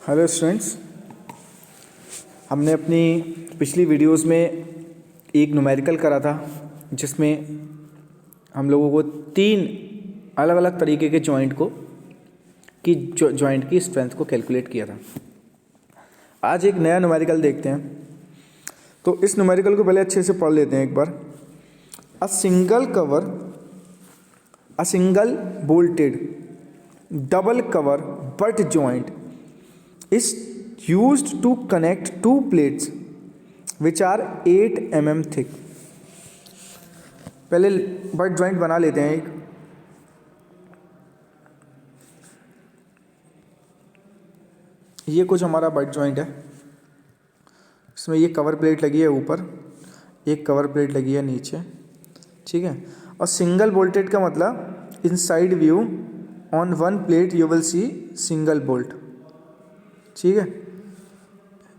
Hello students, हमने अपनी पिछली वीडियोस में एक न्यूमेरिकल करा था जिसमें हम लोगों को 3 अलग अलग तरीके के जॉइंट की स्ट्रेंथ को कैलकुलेट किया था। आज एक नया न्यूमेरिकल देखते हैं। तो इस न्यूमेरिकल को पहले अच्छे से पढ़ लेते हैं एक बार। A single bolted double cover but joint is used to connect two plates which are 8 mm thick। पहले बट जॉइंट बना लेते हैं एक। ये कुछ हमारा बट जॉइंट है। इसमें ये कवर प्लेट लगी है ऊपर, एक कवर प्लेट लगी है नीचे, ठीक है। और सिंगल बोल्टेड का मतलब inside view on one plate you will see single bolt, ठीक है।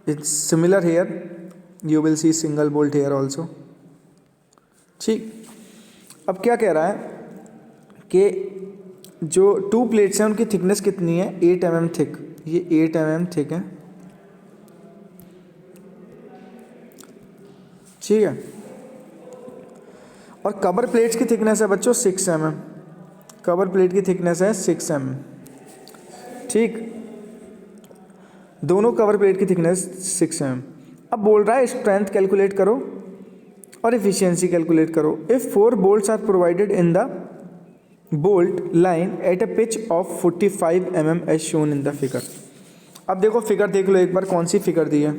It's similar here, you will see single bolt here also, ठीक। अब क्या कह रहा है कि जो 2 प्लेट्स हैं उनकी थिकनेस कितनी है, 8 mm थिक। ये 8 mm थिक है, ठीक है। और कवर प्लेट्स की थिकनेस है बच्चों 6 mm। कवर प्लेट की थिकनेस है 6 mm, ठीक। दोनों कवर प्लेट की थिकनेस 6 mm। अब बोल रहा है स्ट्रेंथ कैलकुलेट करो और एफिशिएंसी कैलकुलेट करो। If 4 bolts are provided in the bolt line at a pitch of 45 mm as shown in the figure. अब देखो फिगर देख लो एक बार, कौन सी फिगर दी है।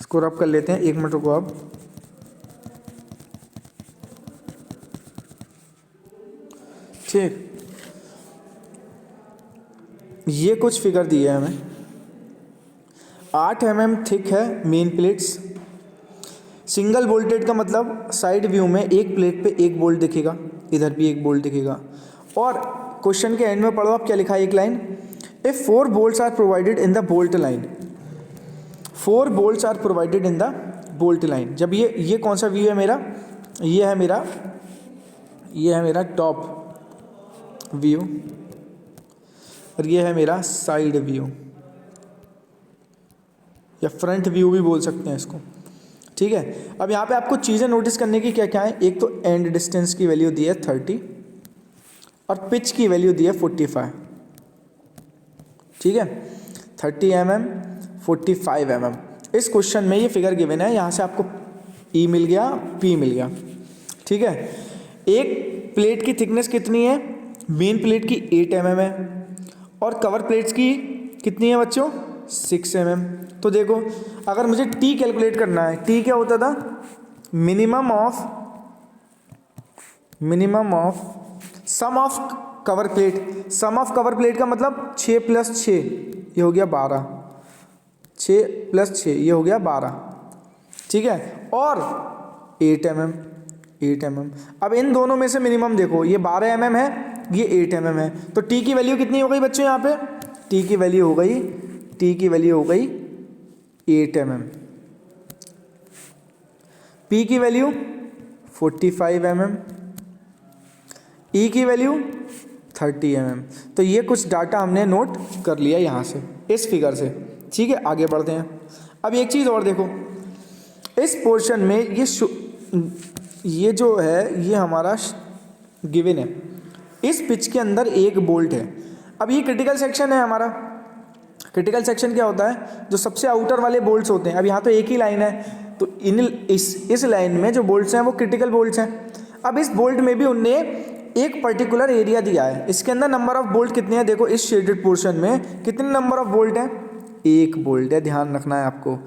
इसको रब कर लेते हैं, 1 मिनट रुको अब। ठीक, ये कुछ फिगर दी है हमें। 8 mm थिक है मेन प्लेट्स। सिंगल बोल्टेड का मतलब साइड व्यू में एक प्लेट पे एक बोल्ट दिखेगा, इधर भी एक बोल्ट दिखेगा। और क्वेश्चन के एंड में पढ़ो आप क्या लिखा है, एक line. If 4 bolts are provided in the bolt line, 4 bolts are provided in the bolt line. जब ये कौन सा व्यू है मेरा, ये है मेरा टॉप व्यू और ये है मेरा साइड व्यू या फ्रंट व्यू भी बोल सकते हैं इसको, ठीक है। अब यहाँ पे आपको चीज़ें नोटिस करने की क्या क्या है। एक तो एंड डिस्टेंस की वैल्यू दी है 30 और पिच की वैल्यू दी है 45, ठीक है। 30 mm 45 mm। इस क्वेश्चन में ये फिगर गिवन है, यहाँ से आपको E मिल गया, P मिल गया, ठीक है। एक प्लेट की थिकनेस कितनी है, मेन प्लेट की 8 mm है और कवर प्लेट्स की कितनी है बच्चों, 6 mm। तो देखो अगर मुझे T कैलकुलेट करना है, T क्या होता था, minimum of sum of cover plate. Sum of cover plate का मतलब 6 + 6 ये हो गया 12, 6 + 6 ये हो गया 12, ठीक है। और 8 mm। अब इन दोनों में से मिनिमम देखो, ये 12 mm है, ये 8 mm है। तो T की वैल्यू कितनी हो गई बच्चों, यहाँ पे T की वैल्यू हो गई 8 mm। P की वैल्यू 45 mm, E की वैल्यू 30 mm। तो ये कुछ डाटा हमने नोट कर लिया यहाँ से, इस फिगर से, ठीक है। आगे बढ़ते हैं। अब एक चीज़ और देखो, इस पोर्शन में ये जो है ये हमारा गिवन है। इस पिच के अंदर एक बोल्ट है। अब ये क्रिटिकल सेक्शन है हमारा। क्रिटिकल सेक्शन क्या होता है, जो सबसे आउटर वाले बोल्ट्स होते हैं। अब यहाँ तो एक ही लाइन है, तो इस लाइन में जो बोल्ट्स हैं वो क्रिटिकल बोल्ट्स हैं। अब इस बोल्ट में भी उनने एक पर्टिकुलर एरिया दिया है। इसके अंदर नंबर ऑफ बोल्ट कितने हैं, देखो इस शेडेड पोर्शन में कितने नंबर ऑफ बोल्ट हैं, 1 बोल्ट है। ध्यान रखना है आपको,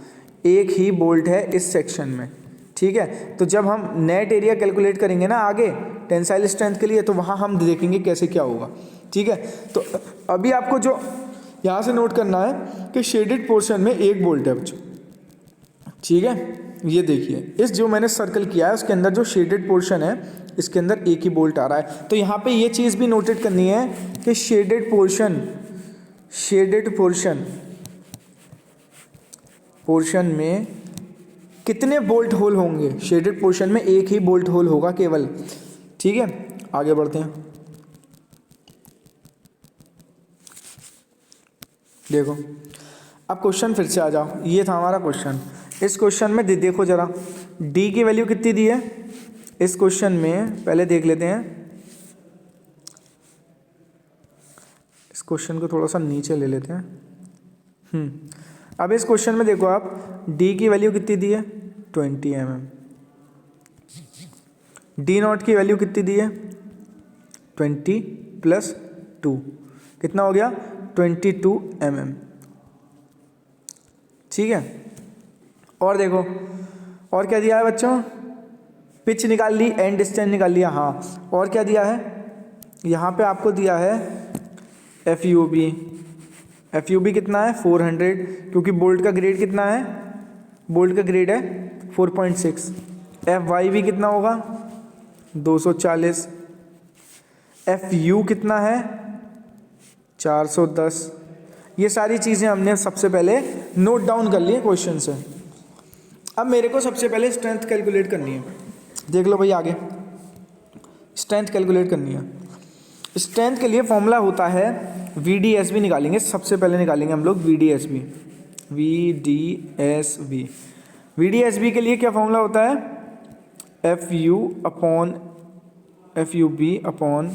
एक ही बोल्ट है इस सेक्शन में, ठीक है। तो जब हम नेट एरिया कैलकुलेट करेंगे ना आगे टेंसाइल स्ट्रेंथ के लिए, तो वहाँ हम देखेंगे कैसे क्या होगा, ठीक है। तो अभी आपको जो यहाँ से नोट करना है कि शेडेड पोर्शन में 1 बोल्ट है बच्चों, ठीक है। ये देखिए इस जो मैंने सर्कल किया है उसके अंदर जो शेडेड पोर्शन है इसके अंदर एक ही बोल्ट आ रहा है। तो यहाँ पे ये चीज़ भी नोटेट करनी है कि शेडेड पोर्शन में कितने बोल्ट होल होंगे। शेडेड पोर्शन में एक ही बोल्ट होल होगा केवल। ठीक है, आगे बढ़ते हैं। देखो अब क्वेश्चन फिर से आ जाओ, ये था हमारा क्वेश्चन। इस क्वेश्चन में देखो ज़रा डी की वैल्यू कितनी दी है। इस क्वेश्चन में पहले देख लेते हैं, इस क्वेश्चन को थोड़ा सा नीचे ले लेते हैं। अब इस क्वेश्चन में देखो आप, डी की वैल्यू कितनी दी है 20 mm, डी नॉट की वैल्यू कितनी दी है 20 + 2, कितना हो गया 22 mm। ठीक है, और देखो और क्या दिया है बच्चों, पिच निकाल ली, एंड डिस्टेंस निकाल लिया। हाँ, और क्या दिया है, यहाँ पे आपको दिया है एफ यू बी कितना है 400, क्योंकि बोल्ट का ग्रेड कितना है, बोल्ट का ग्रेड है 4.6। एफ वाई भी कितना होगा 240, एफ यू कितना है 410। ये सारी चीज़ें हमने सबसे पहले नोट डाउन कर ली है क्वेश्चन से। अब मेरे को सबसे पहले स्ट्रेंथ कैलकुलेट करनी है। देख लो भाई आगे, स्ट्रेंथ कैलकुलेट करनी है। स्ट्रेंथ के लिए फॉर्मूला होता है VDSB, निकालेंगे सबसे पहले, निकालेंगे हम लोग VDSB। VDSB के लिए क्या फॉर्मूला होता है, FUB upon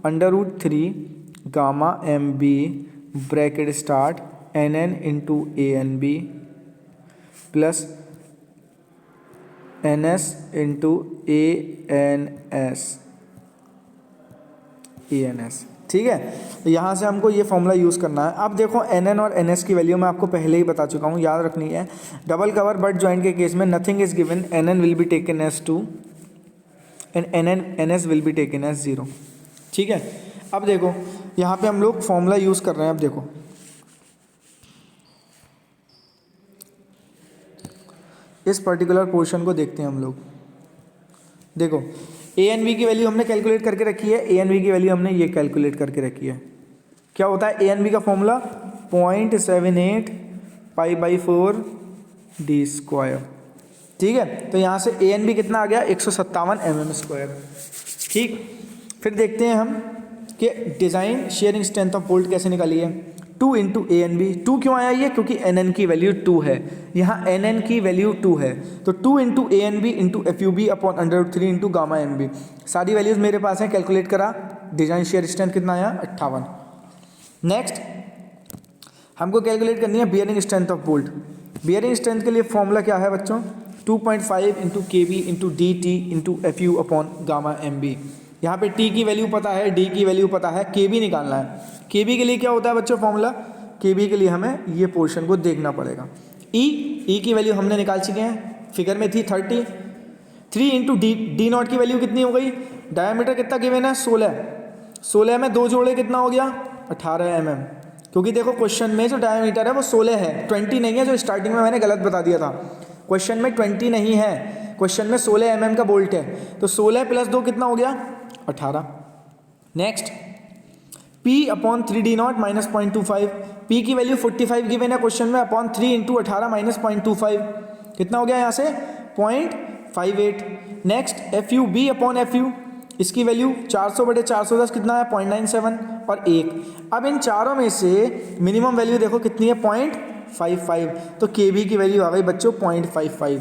√3 gamma MB bracket start NN into ANB plus NS into ANS। ठीक है, तो यहाँ से हमको ये फॉर्मूला यूज़ करना है। अब देखो NN और NS की वैल्यू मैं आपको पहले ही बता चुका हूँ, याद रखनी है। डबल कवर बट जॉइंट के केस में nothing is given, NN will be taken as 2 and NS will be taken as 0। ठीक है, अब देखो यहाँ पे हम लोग फॉर्मूला यूज़ कर रहे हैं। अब देखो इस पर्टिकुलर पोर्शन को देखते हैं हम लोग। देखो ANB की वैल्यू हमने कैलकुलेट करके रखी है, ANB की वैल्यू हमने ये कैलकुलेट करके रखी है। क्या होता है ANB का फॉर्मूला 0.78 π/4 d²। ठीक है, तो यहाँ से ANB कितना आ गया 157 mm²। ठीक, फिर देखते हैं हम कि design sharing strength of bolt कैसे निकाली है। 2 × ANB, 2 क्यों आया ये, क्योंकि NN की वैल्यू 2 है, यहाँ NN की वैल्यू 2 है, तो 2 × ANB × FUB upon √3 × gamma MB। सारी वैल्यूज़ मेरे पास हैं, कैलकुलेट करा, डिज़ाइन शेयर स्ट्रेंथ कितना आया 58। नेक्स्ट हमको कैलकुलेट करनी है bearing strength of bolt. Bearing strength के लिए फॉर्मूला क्या है बच्चों, 2.5 × KB × DT × FU upon gamma MB। यहाँ पे T की वैल्यू पता है, D की वैल्यू पता है, KB निकालना है। KB के लिए क्या होता है बच्चों फॉर्मूला, KB के लिए हमें ये पोर्शन को देखना पड़ेगा। E की वैल्यू हमने निकाल चुके हैं, फिगर में थी 30। 3 × D नॉट की वैल्यू कितनी हो गई, डायमीटर कितना गिवन है 16 में 2 जोड़े कितना हो गया 18 mm, क्योंकि देखो क्वेश्चन में जो डायमीटर है वो 16 है, 20 नहीं है, जो स्टार्टिंग में मैंने गलत बता दिया था। क्वेश्चन में 20 नहीं है, क्वेश्चन में 16 mm का बोल्ट है, तो 16 + 2 कितना हो गया 18। नेक्स्ट P/3D0 -0.25, P की वैल्यू 45 गिवन है क्वेश्चन में, अपॉन 3 × 18 -0.25 कितना हो गया यहाँ से 0.58। नेक्स्ट FUB/FU, इसकी वैल्यू 400/410 कितना है 0.97 और 1। अब इन चारों में से मिनिमम वैल्यू देखो कितनी है 0.55, तो KB की वैल्यू आ गई बच्चों 0.55।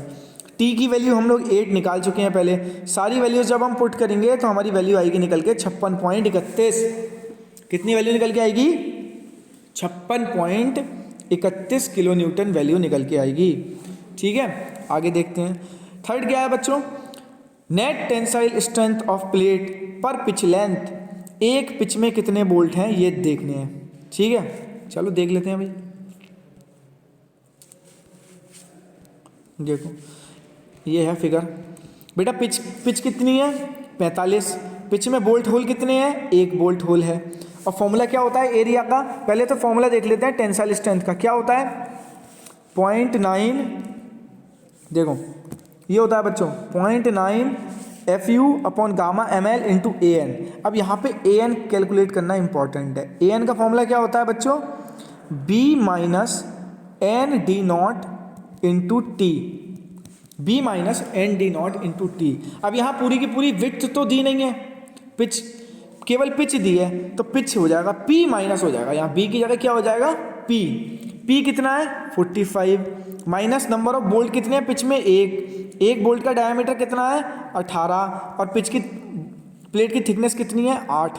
T की वैल्यू हम लोग 8 निकाल चुके हैं पहले। सारी वैल्यूज जब हम पुट करेंगे तो हमारी वैल्यू आएगी निकल के 56.31। कितनी वैल्यू निकल के आएगी 56.31 किलो न्यूटन वैल्यू निकल के आएगी। ठीक है, आगे देखते हैं। थर्ड क्या है बच्चों, net tensile strength of plate पर पिच लेंथ, एक पिच में कितने बोल्ट हैं ये देखने हैं। ठीक है, चलो देख लेते हैं भाई। देखो ये है फिगर, बेटा पिच कितनी है 45, पिच में बोल्ट होल कितने हैं, 1 बोल्ट होल है। और फॉर्मूला क्या होता है एरिया का, पहले तो फॉर्मूला देख लेते हैं टेंसाइल स्ट्रेंथ का। क्या होता है 0.9, देखो ये होता है बच्चों 0.9 F you upon gamma M L into A N. अब यहाँ पे ए एन कैलकुलेट करना इंपॉर्टेंट है। ए एन का फॉर्मूला क्या होता है बच्चों, B minus N D not into T, B minus N D not into T. अब यहाँ पूरी की पूरी विड्थ तो दी नहीं है, पिच केवल पिच दी है, तो पिच हो जाएगा पी माइनस हो जाएगा, यहाँ बी की जगह क्या हो जाएगा पी। पी कितना है 45 माइनस नंबर ऑफ बोल्ट कितने हैं पिच में, एक बोल्ट का डायमीटर कितना है 18 और पिच की प्लेट की थिकनेस कितनी है 8।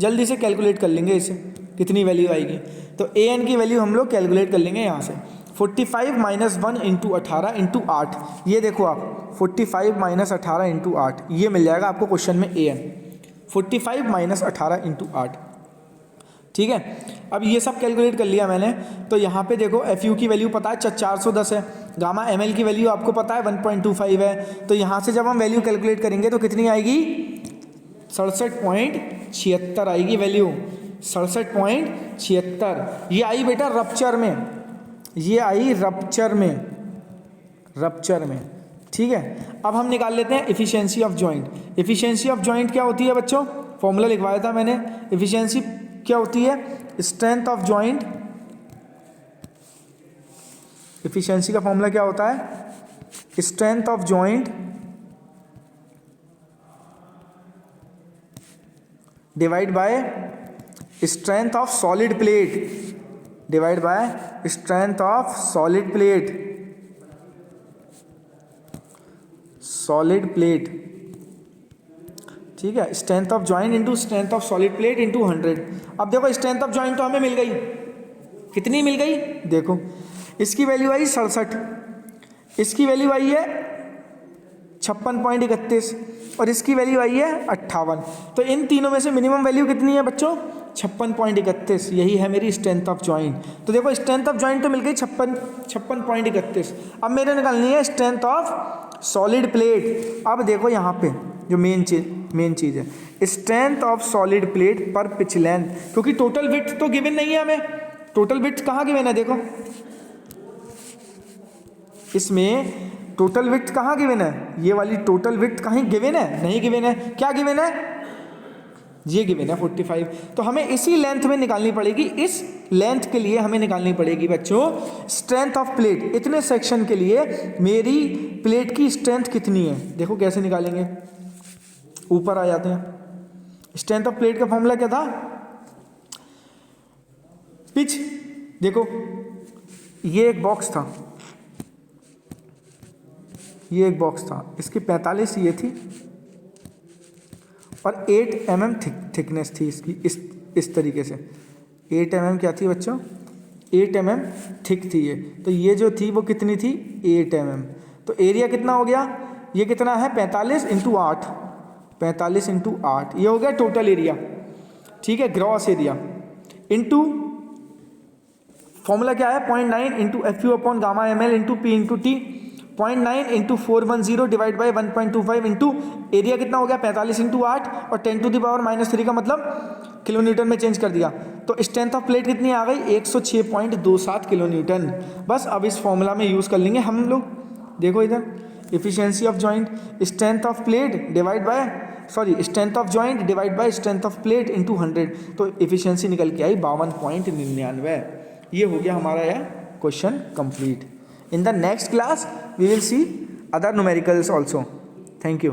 जल्दी से कैलकुलेट कर लेंगे इसे कितनी वैल्यू आएगी। तो ए एन की वैल्यू हम लोग कैलकुलेट कर लेंगे यहाँ से 45 माइनस 1 इंटू 18 इंटू 8। ये देखो आप 45 माइनस 18 इंटू 8 ये मिल जाएगा आपको क्वेश्चन में ए एन 45 माइनस 18 इंटू 8। ठीक है, अब ये सब कैलकुलेट कर लिया मैंने। तो यहाँ पे देखो एफ यू की वैल्यू पता है 410 है, गामा एम एल की वैल्यू आपको पता है 1.25 है। तो यहाँ से जब हम वैल्यू कैलकुलेट करेंगे तो कितनी आएगी 67.76 आएगी वैल्यू, 67.76। ये आई बेटा रप्चर में, ये आई रप्चर में। ठीक है, अब हम निकाल लेते हैं efficiency of joint. Efficiency of joint क्या होती है बच्चों, फॉर्मूला लिखवाया था मैंने। एफिशिएंसी क्या होती है, स्ट्रेंथ ऑफ जॉइंट। एफिशिएंसी का फॉर्मूला क्या होता है, strength of joint divide by strength of solid plate, divide by strength of solid plate, solid plate. ठीक है, strength of joint into strength of solid plate into 100। अब देखो strength of joint तो हमें मिल गई, कितनी मिल गई देखो, इसकी वैल्यू आई 67, इसकी वैल्यू आई है 56.31 और इसकी वैल्यू आई है 58। तो इन तीनों में से मिनिमम वैल्यू कितनी है बच्चों 56.31, यही है मेरी स्ट्रेंथ ऑफ जॉइंट। तो देखो स्ट्रेंथ ऑफ जॉइंट तो मिल गई 56.31। अब मेरे निकालनी है स्ट्रेंथ ऑफ सॉलिड प्लेट। अब देखो यहाँ पे जो मेन चीज़ है स्ट्रेंथ ऑफ सॉलिड प्लेट पर पिच लेंथ, क्योंकि टोटल विड्थ तो गिवन नहीं है हमें। टोटल विड्थ कहाँ गिवन है, देखो इसमें टोटल विड्थ कहाँ गिवन है, ये वाली टोटल विड्थ कहीं गिवन है, नहीं गिवन है। क्या गिवन है, ये गिवन है 45। तो हमें इसी लेंथ में निकालनी पड़ेगी, इस लेंथ के लिए हमें निकालनी पड़ेगी बच्चों स्ट्रेंथ ऑफ प्लेट। इतने सेक्शन के लिए मेरी प्लेट की स्ट्रेंथ कितनी है, देखो कैसे निकालेंगे, ऊपर आ जाते हैं। स्ट्रेंथ ऑफ प्लेट का फॉर्मूला क्या था, पिच। देखो ये एक बॉक्स था, ये एक बॉक्स था, इसकी 45 ये थी और 8 mm थिकनेस थी इसकी, इस तरीके से 8 mm क्या थी बच्चों, 8 mm थिक थी ये। तो ये जो थी वो कितनी थी 8 mm। तो एरिया कितना हो गया, ये कितना है 45 इंटू 8, 45 इंटू 8, ये हो गया टोटल एरिया। ठीक है, ग्रॉस एरिया इंटू फॉर्मूला क्या है 0.9 into f you upon gamma M L into p into t. 0.9 into 410 divide by 1.25 into area कितना हो गया 45 इंटू 8 और 10 टू द पावर -3 का मतलब किलो न्यूटन में चेंज कर दिया। तो स्ट्रेंथ ऑफ प्लेट कितनी आ गई 106.27 किलो न्यूटन। बस अब इस फॉर्मूला में यूज़ कर लेंगे हम लोग। देखो इधर efficiency of joint strength of plate divide by strength of joint divide by strength of plate into 100। तो एफिशिएंसी निकल के आई 52.99। ये हो गया हमारा यह question complete. In the next class we will see other numericals also. Thank you.